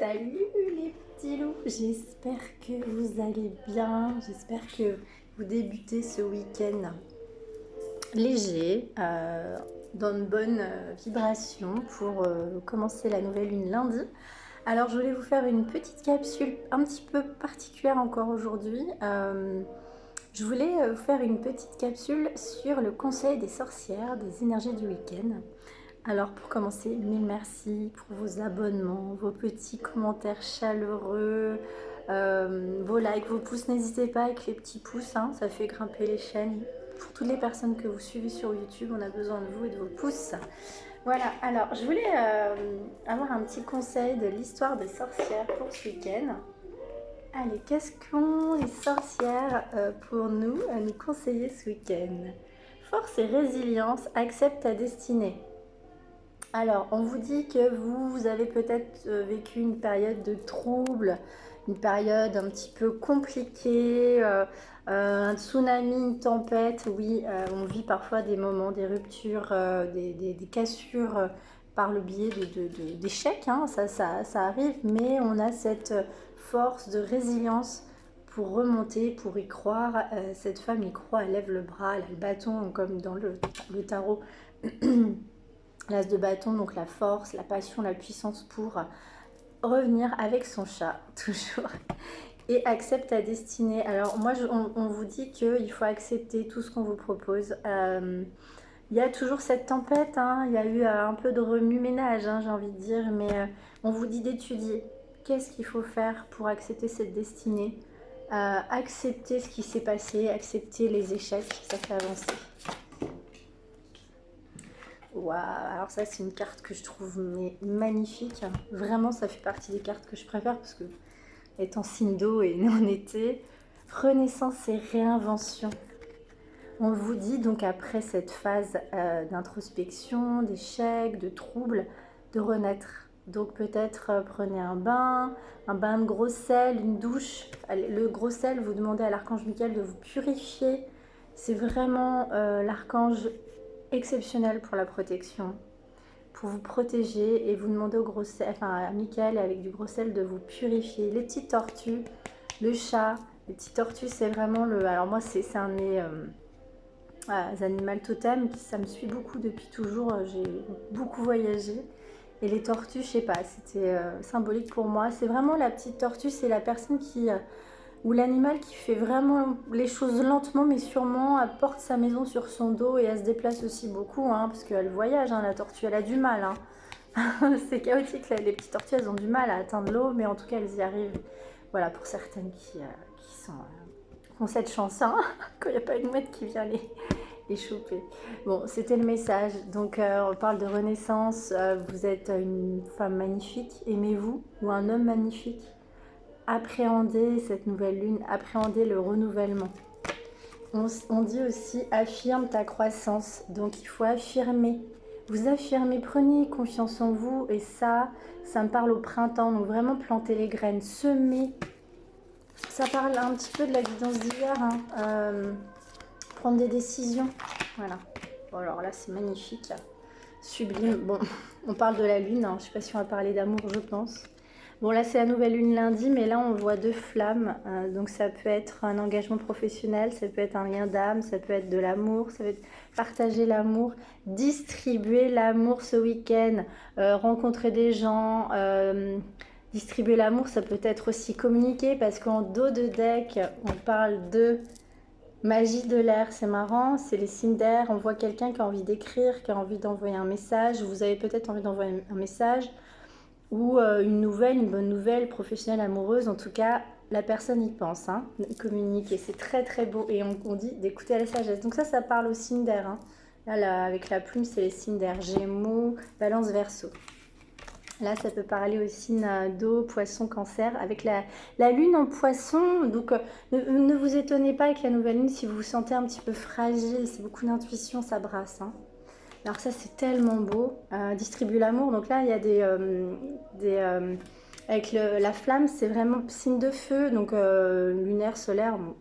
Salut les petits loups, j'espère que vous allez bien, j'espère que vous débutez ce week-end léger, dans une bonne vibration pour commencer la nouvelle lune lundi. Alors je voulais vous faire une petite capsule un petit peu particulière encore aujourd'hui. Je voulais vous faire une petite capsule sur le conseil des sorcières, des énergies du week-end. Alors pour commencer, mille merci pour vos abonnements, vos petits commentaires chaleureux, vos likes, vos pouces. N'hésitez pas avec les petits pouces, hein, ça fait grimper les chaînes. Pour toutes les personnes que vous suivez sur YouTube, on a besoin de vous et de vos pouces. Voilà, alors je voulais avoir un petit conseil de l'histoire des sorcières pour ce week-end. Allez, qu'est-ce qu'ont les sorcières pour nous conseiller ce week-end? Force et résilience, accepte ta destinée. Alors, on vous dit que vous avez peut-être vécu une période de trouble, une période un petit peu compliquée, un tsunami, une tempête. Oui, on vit parfois des moments, des ruptures, des cassures par le biais d'échecs, hein, ça arrive, mais on a cette force de résilience pour remonter, pour y croire. Cette femme y croit, elle lève le bras, elle a le bâton, comme dans le tarot. L'as de bâton, donc la force, la passion, la puissance pour revenir avec son chat, toujours. Et accepte ta destinée. Alors moi, on vous dit qu'il faut accepter tout ce qu'on vous propose. Il y a toujours cette tempête, hein, il y a eu un peu de remue-ménage, hein, j'ai envie de dire, mais on vous dit d'étudier. Qu'est-ce qu'il faut faire pour accepter cette destinée? Accepter ce qui s'est passé, accepter les échecs, ça fait avancer. Waouh, alors ça c'est une carte que je trouve magnifique. Vraiment, ça fait partie des cartes que je préfère parce que, étant signe d'eau et né en été, renaissance et réinvention. On vous dit donc après cette phase d'introspection, d'échec, de trouble, de renaître. Donc peut-être prenez un bain de gros sel, une douche. Le gros sel, vous demandez à l'archange Michael de vous purifier. C'est vraiment l'archange exceptionnel pour la protection, pour vous protéger, et vous demandez au gros sel, enfin à Michael avec du gros sel de vous purifier. Les petites tortues, le chat, les petites tortues c'est vraiment le... Alors moi c'est un de mes animaux totem, ça me suit beaucoup depuis toujours, j'ai beaucoup voyagé. Et les tortues, je sais pas, c'était symbolique pour moi. C'est vraiment la petite tortue, c'est la personne qui... ou l'animal qui fait vraiment les choses lentement mais sûrement, elle porte sa maison sur son dos et elle se déplace aussi beaucoup, hein, parce qu'elle voyage, hein, la tortue, elle a du mal. Hein. C'est chaotique, là, les petites tortues, elles ont du mal à atteindre l'eau, mais en tout cas, elles y arrivent. Voilà, pour certaines qui ont cette chance, hein, quand il n'y a pas une mouette qui vient les choper. Bon, c'était le message. Donc, on parle de renaissance. Vous êtes une femme magnifique, aimez-vous, ou un homme magnifique. Appréhendez cette nouvelle lune, appréhendez le renouvellement. On dit aussi affirme ta croissance, donc il faut affirmer. Vous affirmez, prenez confiance en vous, et ça me parle au printemps, donc vraiment planter les graines, semer. Ça parle un petit peu de la guidance d'hiver, hein. Prendre des décisions, voilà. Bon, alors là c'est magnifique, sublime. Bon, on parle de la lune, hein. Je ne sais pas si on va parler d'amour, je pense. Bon, là, c'est la nouvelle lune lundi, mais là, on voit deux flammes. Donc, ça peut être un engagement professionnel, ça peut être un lien d'âme, ça peut être de l'amour, ça peut être partager l'amour, distribuer l'amour ce week-end, rencontrer des gens, distribuer l'amour, ça peut être aussi communiquer, parce qu'en dos de deck, on parle de magie de l'air. C'est marrant, c'est les signes d'air. On voit quelqu'un qui a envie d'écrire, qui a envie d'envoyer un message. Vous avez peut-être envie d'envoyer un message, ou une nouvelle, une bonne nouvelle, professionnelle, amoureuse. En tout cas, la personne y pense, hein, communique, et c'est très très beau. Et on dit d'écouter à la sagesse. Donc ça parle aux signes d'air, hein. Là, avec la plume, c'est les signes d'air, Gémeaux, Balance, Verseau. Là, ça peut parler aux signes d'eau, Poisson, Cancer, avec la lune en Poisson. Donc, ne vous étonnez pas avec la nouvelle lune si vous vous sentez un petit peu fragile. C'est beaucoup d'intuition, ça brasse, hein. Alors ça c'est tellement beau, distribue l'amour. Donc là il y a avec la flamme, c'est vraiment signe de feu, donc lunaire, solaire. Bon,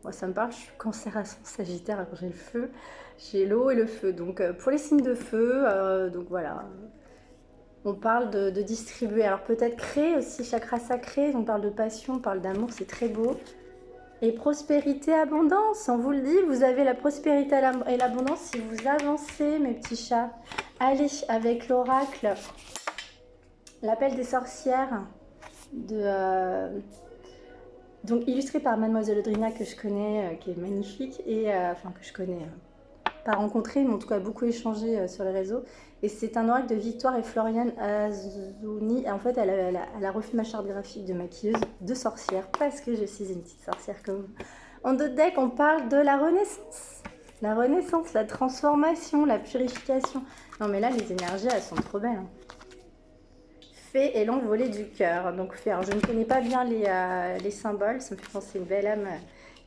moi ça me parle, je suis Cancer à Sagittaire, alors j'ai le feu, j'ai l'eau et le feu. Donc pour les signes de feu, donc voilà, On parle de distribuer. Alors peut-être créer aussi, chakra sacré. On parle de passion, on parle d'amour, c'est très beau. Et prospérité, abondance, on vous le dit, vous avez la prospérité et l'abondance si vous avancez, mes petits chats. Allez, avec l'oracle, l'appel des sorcières, donc illustré par Mademoiselle Audrina, que je connais, qui est magnifique, et enfin que je connais, pas rencontré, mais en tout cas beaucoup échangé sur les réseaux. Et c'est un oracle de Victoire et Floriane Azouni. En fait, elle a refait ma charte graphique de maquilleuse de sorcière, parce que je suis une petite sorcière comme vous. En dos de deck, on parle de la renaissance. La renaissance, la transformation, la purification. Non mais là, les énergies, elles sont trop belles. Hein. Fée et l'envolée du cœur. Donc, alors, je ne connais pas bien les symboles. Ça me fait penser à une belle âme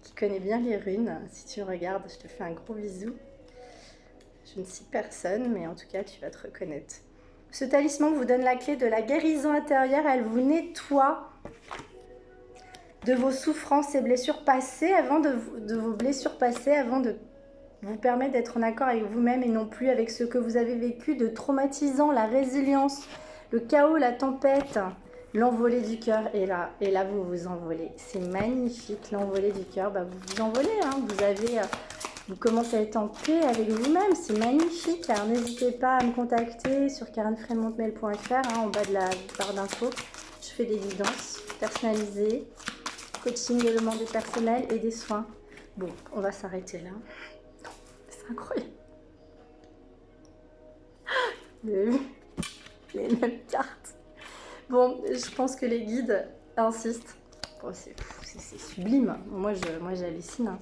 qui connaît bien les runes. Si tu regardes, je te fais un gros bisou. Je ne suis personne, mais en tout cas, tu vas te reconnaître. Ce talisman vous donne la clé de la guérison intérieure. Elle vous nettoie de vos souffrances et blessures passées, de vos blessures passées, avant de vous permettre d'être en accord avec vous-même et non plus avec ce que vous avez vécu de traumatisant, la résilience, le chaos, la tempête, l'envolée du cœur. Et là, vous vous envolez. C'est magnifique, l'envolée du cœur. Bah, vous vous envolez, hein. Vous commencez à être en paix avec vous-même, c'est magnifique. Alors n'hésitez pas à me contacter sur karenfremontmail.fr, hein, en bas de la barre d'infos. Je fais des guidances personnalisées, coaching et demande personnel et des soins. Bon, on va s'arrêter là. C'est incroyable. Les mêmes cartes. Bon, je pense que les guides insistent. Bon, c'est sublime. Moi, j'hallucine. Hein.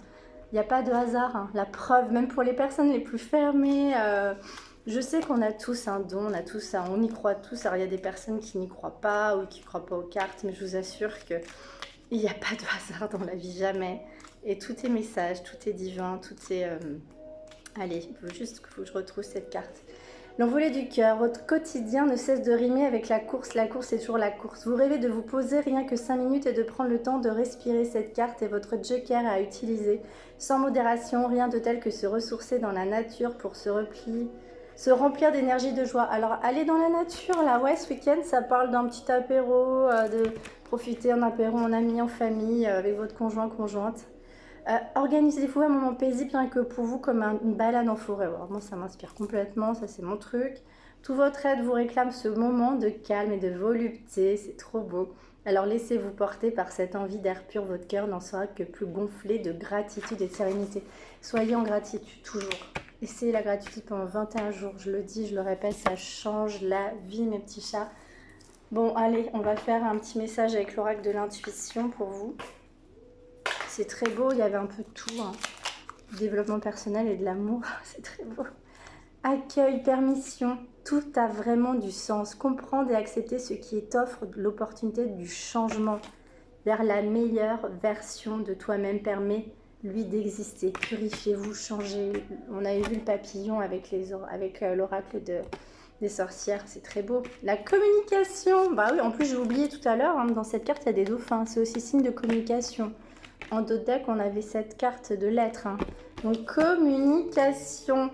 Il n'y a pas de hasard, hein. La preuve, même pour les personnes les plus fermées, je sais qu'on a tous un don, on y croit tous. Alors il y a des personnes qui n'y croient pas ou qui ne croient pas aux cartes, mais je vous assure qu'il n'y a pas de hasard dans la vie, jamais. Et tout est message, tout est divin, tout est... Allez, il faut juste que je retrouve cette carte. L'envolée du cœur, votre quotidien ne cesse de rimer avec la course. La course est toujours la course. Vous rêvez de vous poser rien que 5 minutes et de prendre le temps de respirer. Cette carte est votre joker à utiliser. Sans modération, rien de tel que se ressourcer dans la nature pour se remplir d'énergie, de joie. Alors, allez dans la nature, là, ouais, ce week-end, ça parle d'un petit apéro, de profiter en apéro en amis, en famille, avec votre conjoint, conjointe. Organisez-vous un moment paisible rien que pour vous comme une balade en forêt. Alors, moi ça m'inspire complètement, ça c'est mon truc. Tout votre être vous réclame ce moment de calme et de volupté, c'est trop beau. Alors laissez-vous porter par cette envie d'air pur, votre cœur n'en sera que plus gonflé de gratitude et de sérénité. Soyez en gratitude toujours. Essayez la gratitude pendant 21 jours, je le dis, je le répète, ça change la vie mes petits chats. Bon allez, on va faire un petit message avec l'oracle de l'intuition pour vous. C'est très beau, il y avait un peu de tout, hein. Développement personnel et de l'amour, c'est très beau. Accueil, permission, tout a vraiment du sens. Comprendre et accepter ce qui t'offre l'opportunité du changement vers la meilleure version de toi-même permet lui d'exister. Purifiez-vous, changez. On avait vu le papillon avec l'oracle des sorcières, c'est très beau. La communication, bah oui, en plus j'ai oublié tout à l'heure, hein, dans cette carte il y a des dauphins, c'est aussi signe de communication. En dos de deck, on avait cette carte de lettres. Hein. Donc, communication.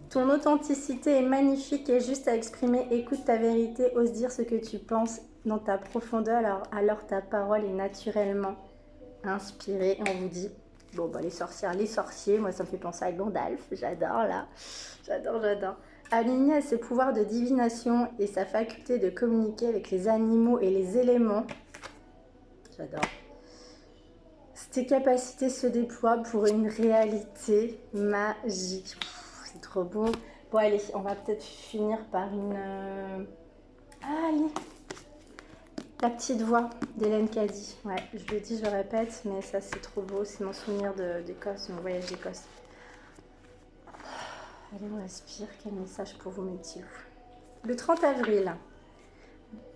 Ton authenticité est magnifique et juste à exprimer. Écoute ta vérité, ose dire ce que tu penses dans ta profondeur. Alors ta parole est naturellement inspirée. Et on vous dit, bon, bah, les sorcières, les sorciers, moi, ça me fait penser à Gandalf. J'adore, là. J'adore. Aligné à ses pouvoirs de divination et sa faculté de communiquer avec les animaux et les éléments. J'adore. Tes capacités se déploient pour une réalité magique. C'est trop beau. Bon, allez, on va peut-être finir par une... Allez, la petite voix d'Hélène Caddy. Ouais, je le dis, je le répète, mais ça, c'est trop beau. C'est mon souvenir d'Écosse, mon voyage d'Écosse. Allez, on respire. Quel message pour vous, mes petits loups. Le 30 avril,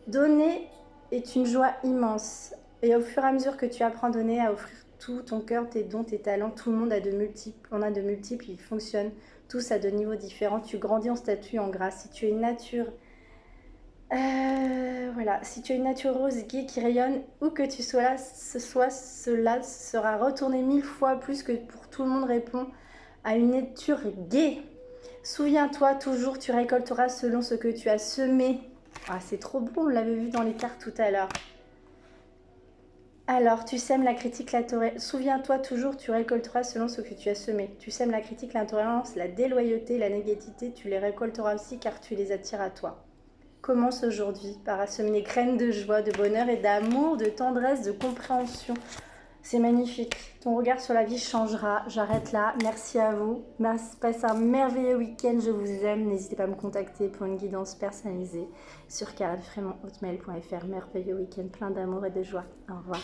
donner est une joie immense. Et au fur et à mesure que tu apprends à donner, à offrir tout, ton cœur, tes dons, tes talents, tout le monde a de multiples, on a de multiples, ils fonctionnent tous à de niveaux différents. Tu grandis en statut, en grâce. Si tu es une nature, voilà, si tu as une nature rose, gaie, qui rayonne, où que tu sois là, cela sera retourné 1000 fois plus que pour tout le monde répond à une nature gaie. Souviens-toi toujours, tu récolteras selon ce que tu as semé. Ah, c'est trop bon, on l'avait vu dans les cartes tout à l'heure. Alors, tu sèmes la critique, souviens-toi toujours, tu récolteras selon ce que tu as semé. Tu sèmes la critique, l'intolérance, la déloyauté, la négativité, tu les récolteras aussi car tu les attires à toi. Commence aujourd'hui par assommer les graines de joie, de bonheur et d'amour, de tendresse, de compréhension. C'est magnifique. Ton regard sur la vie changera. J'arrête là. Merci à vous. Passez un merveilleux week-end. Je vous aime. N'hésitez pas à me contacter pour une guidance personnalisée sur karenfrémont@hotmail.fr. Merveilleux week-end plein d'amour et de joie. Au revoir.